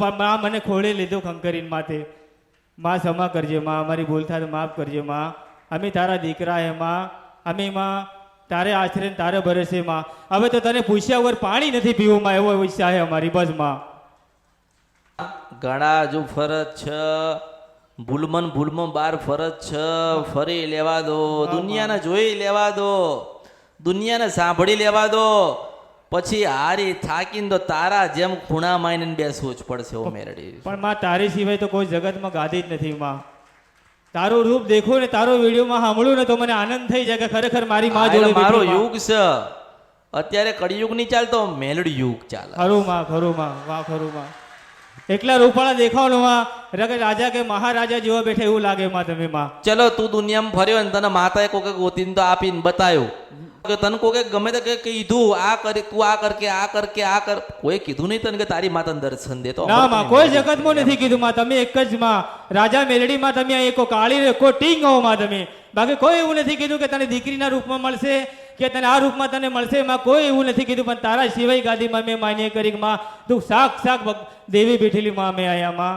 માં મને ખોળે લીધો ખંકરીને માથે. માં ક્ષમા કરજે માં, અમારી ભૂલ થાય તો માફ કરજે માં. અમે તારા દીકરા હે માં, અમે માં તારે આશરે ને તારે ભરોસે માં. હવે તો તને પૂછ્યા વગર પાણી નથી પીવું માં, એવો ઈચ્છા છે અમારી બસ માં. ઘણા હજુ ફરજ છે, ભૂલમાં બાર ફરજ છે. ફરી લેવા દો, દુનિયાને જોઈ લેવા દો, દુનિયાને સાંભળી લેવા દો. પછી હારી થાકીને તો તારા જેમ ખૂણા માઈને બેસવું જ પડશે. ઓ મેરડી, પણ માં તારી સિવાય તો કોઈ જગતમાં ગાદી જ નથી માં. તારું રૂપ દેખું ને તારો વિડીયોમાં સાંભળું ને તો મને આનંદ થઈ જાય કે ખરેખર મારી માં જોડે મારો બેઠી માં. યુગ છે અત્યારે, કળિયુગ નહીં ચાલતો, મેલડી યુગ ચાલે. ખરું માં, ખરું માં, વાહ ખરું માં. એકલા રૂપાળા દેખાવનું માં, રાજા કે મહારાજા જેવા બેઠા એવું લાગે માં તમે માં. ચલો તું દુનિયામાં ફર્યો ને તને માતાએ કોકે ગોતીને તો આપીને બતાવ્યું કે તને કોકે ગમે તે કીધું આ કર, તું આ કર કે આ કર કે આ કર, કોઈ કીધું નહીં તને કે તારી માતાને દર્શન દે? તો ના માં, કોઈ જગતમાં નથી કીધું માં. તમે એક જ માં, રાજા મેલડી માં તમે એકો કાળી એકો ટીંગ હો માં તમે. બાકી કોઈ એવું નથી કીધું કે તને દીકરીના રૂપમાં મળશે કે તને આ રૂપમાં તને મળશે માં, કોઈ એવું નથી કીધું. પણ તારા સિવાય ગાદીમાં મેં માન્ય કરી માં તું સાક્ષાત દેવી બેઠેલી માં મેં આયા માં.